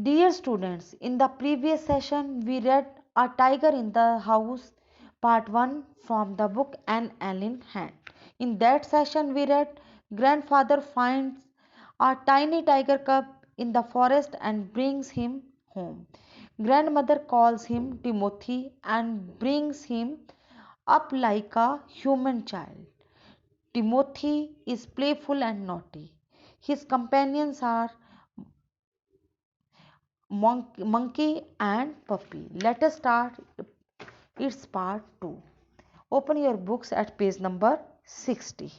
Dear students, in the previous session we read A Tiger in the House part 1 from the book Anne Ellen Hand. In that session we read Grandfather finds a tiny tiger cub in the forest and brings him home. Grandmother calls him Timothy and brings him up like a human child. Timothy is playful and naughty. His companions are monkey and puppy. Let us start its part 2. Open your books at page number 60.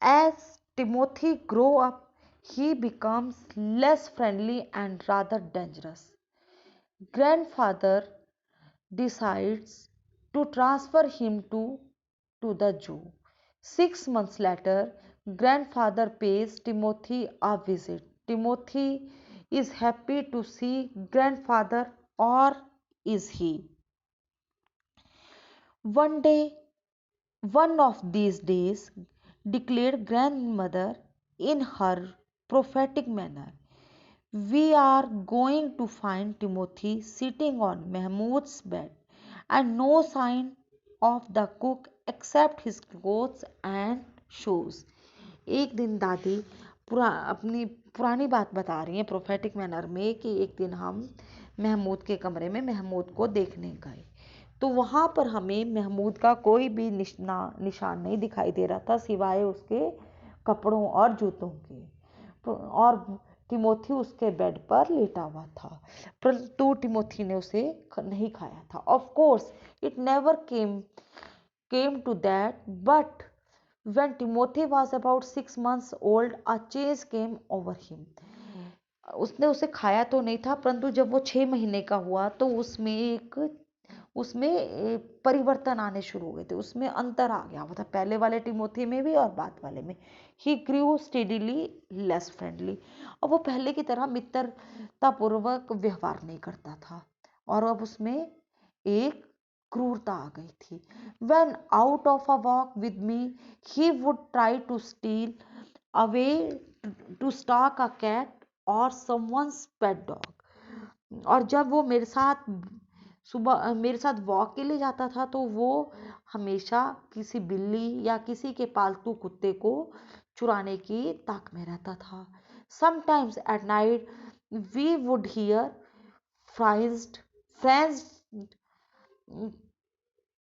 As Timothy grows up, he becomes less friendly and rather dangerous. Grandfather decides to transfer him to the zoo. 6 months later, grandfather pays Timothy a visit. Timothy is happy to see grandfather, or is he? One day, one of these days, declared grandmother in her prophetic manner, we are going to find Timothy sitting on Mahmud's bed and no sign of the cook except his clothes and shoes. एक दिन दादी अपनी पुरानी बात बता रही हैं prophetic manner में कि एक दिन हम महमूद के कमरे में महमूद को देखने गए, तो वहाँ पर हमें महमूद का कोई भी निशान नहीं दिखाई दे रहा था सिवाय उसके कपड़ों और जूतों के। और टिमोथी उसके बेड पर लेटा हुआ था, परंतु टिमोथी ने उसे नहीं खाया था। Of course it never came to that, but when Timothy was about 6 months old, a change came over him. उसने उसे खाया तो नहीं था, परंतु जब वो 6 महीने का हुआ तो उसमें परिवर्तन आने शुरू हो गए थे, उसमें अंतर आ गया। वो था पहले वाले टिमोथी में भी और बाद वाले में। ही ग्रू स्टेडीली लेस फ्रेंडली। और वो पहले की तरह मित्रतापूर्वक व्यवहार नहीं करता था और अब उसमें एक क्रूरता आ गई थी। When out of a walk with me, he would try to steal away to stalk a cat or someone's pet dog. और जब वो मेरे साथ वॉक के लिए जाता था तो वो हमेशा किसी बिल्ली या किसी के पालतू कुत्ते को चुराने की ताक में रहता था। Sometimes at night we would hear friends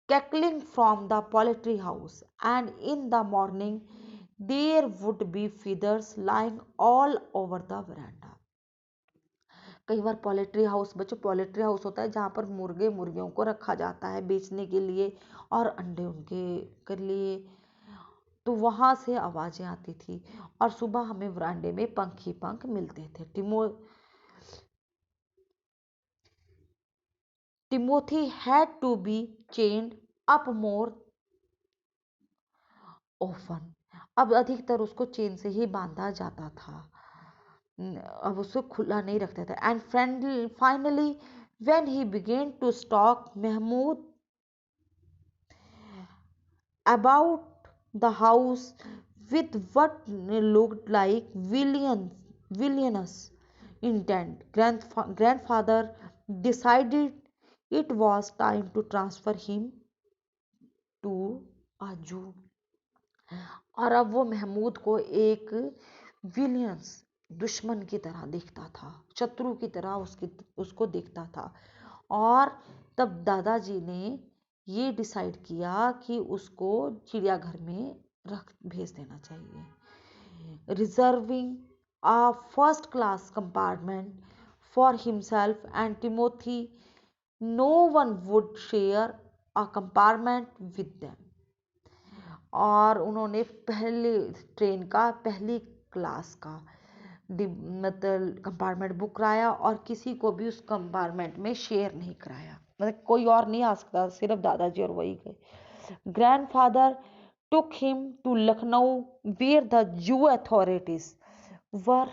cackling from the poultry house, and in the morning there would be feathers lying all over the veranda. कई बार पोल्ट्री हाउस, बच्चों पोल्ट्री हाउस होता है जहाँ पर मुर्गियों को रखा जाता है बेचने के लिए और अंडे उनके के लिए, तो वहाँ से आवाज़ें आती थी और सुबह हमें वरांडे में पंख ही पंख मिलते थे। Timothy had to be chained up more often. अब अधिकतर उसको चेन से ही बांधा जाता था, अब उसको खुला नहीं रखते थे। And finally when he began to stalk Mahmood about the house with what looked like villainous intent, grandfather decided it was time to transfer him to a zoo. और अब वो महमूद को एक विलियंस दुश्मन की तरह देखता था, शत्रु की तरह उसको देखता था। और तब दादाजी ने ये डिसाइड किया कि उसको चिड़ियाघर में भेज देना चाहिए, reserving a first class compartment for himself and Timothy. No one would share a compartment with them. और उन्होंने पहले ट्रेन का पहली क्लास का मतलब कंपार्टमेंट बुक कराया और किसी को भी उस कंपार्टमेंट में शेयर नहीं कराया, मतलब कोई और नहीं आ सकता, सिर्फ दादाजी और वही गए। Grandfather took him to Lucknow where the Jew authorities were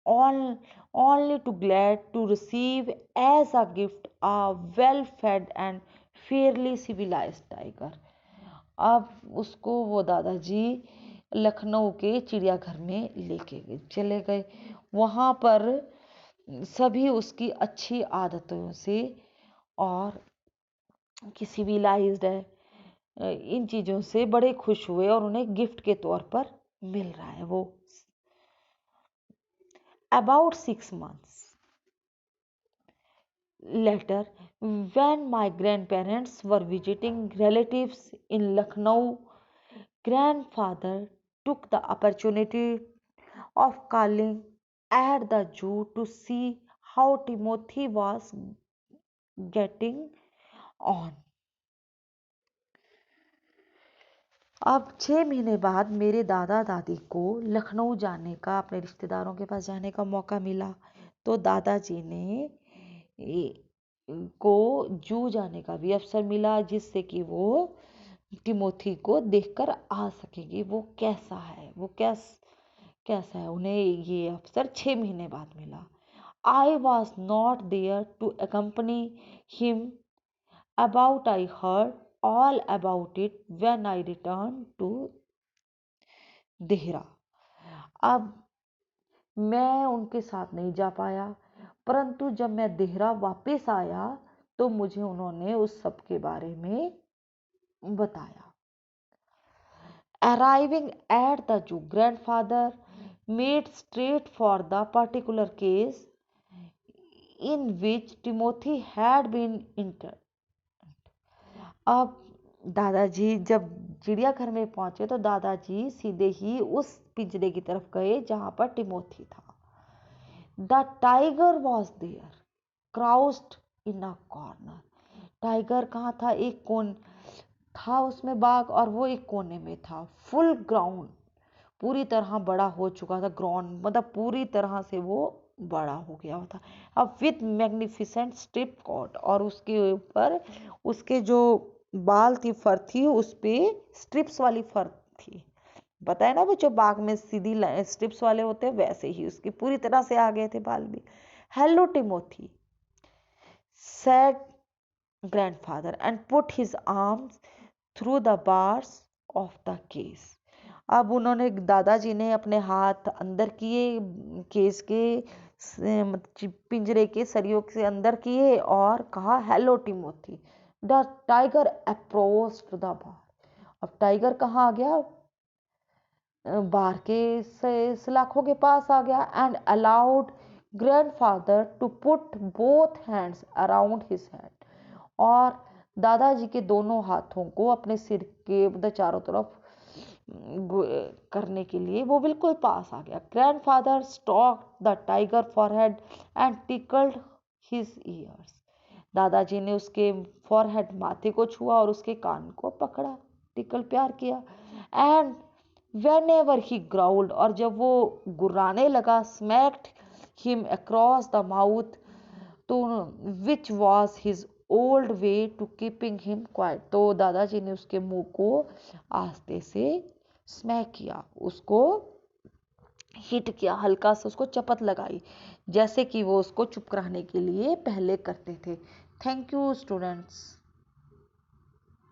only too glad to receive as a gift a well-fed and fairly civilized tiger. अब उसको वो दादाजी लखनऊ के चिड़ियाघर में लेके चले गए। वहाँ पर सभी उसकी अच्छी आदतों से और सिविलाइज्ड है इन चीज़ों से बड़े खुश हुए और उन्हें गिफ्ट के तौर पर मिल रहा है वो। About 6 months later, when my grandparents were visiting relatives in Lucknow, grandfather took the opportunity of calling at the zoo to see how Timothy was getting on. अब 6 महीने बाद मेरे दादा दादी को लखनऊ जाने का, अपने रिश्तेदारों के पास जाने का मौका मिला। तो दादाजी ने को जू जाने का भी अवसर मिला, जिससे कि वो टिमोथी को देखकर आ सकेगी वो कैसा है, वो कैसा है। उन्हें ये अवसर 6 महीने बाद मिला। I was not there to accompany him about I heard all about it when I returned to Dehra. अब मैं उनके साथ नहीं जा पाया, परंतु जब मैं देहरा वापस आया तो मुझे उन्होंने उस सब के बारे में बताया। Arriving at the zoo, grandfather made straight for the particular case in which Timothy had been interned. अब दादाजी जब चिड़ियाघर में पहुंचे तो दादाजी सीधे ही उस पिंजरे की तरफ गए जहां पर टिमोथी था। The tiger was there crouched in a corner. Tiger कहाँ था? एक कोन था उसमें बाघ, और वो एक कोने में था। फुल ग्राउंड, पूरी तरह बड़ा हो चुका था। ग्राउंड मतलब पूरी तरह से वो बड़ा हो गया था। अब विथ मैग्निफिसेंट स्ट्रिप कोट, और उसके ऊपर उसके जो बाल थी, फर थी, उस पे स्ट्रिप्स वाली फर थी। पता है ना वो जो बाघ में सीधी स्ट्रिप्स वाले होते हैं, वैसे ही उसके पूरी तरह से आ गए थे बाल भी। Hello Timothy said grandfather and put his arms through the bars of the case. अब उन्होंने, दादाजी ने अपने हाथ अंदर किए केस के पिंजरे के सरियों से अंदर किए और कहा hello Timothy. The tiger approached the bar. अब टाइगर कहाँ आ गया? बार के सलाखों के पास आ गया। And allowed grandfather to put both hands around his head. और दादाजी के दोनों हाथों को अपने सिर के चारों तरफ करने के लिए वो बिल्कुल पास आ गया। Grandfather stroked the tiger forehead and tickled his years. दादाजी ने उसके फॉरहेड, माथे को छुआ और उसके कान को पकड़ा, टिकल, प्यार किया। एंड whenever he growled, और जब वो गुर्राने लगा, smacked him across the mouth, तो which was his old way to keeping him quiet। तो दादाजी ने उसके मुंह को आस्ते से स्मैक किया, उसको हिट किया, हल्का से उसको चपत लगाई, जैसे कि वो उसको चुप कराने के लिए पहले करते थे। Thank you students.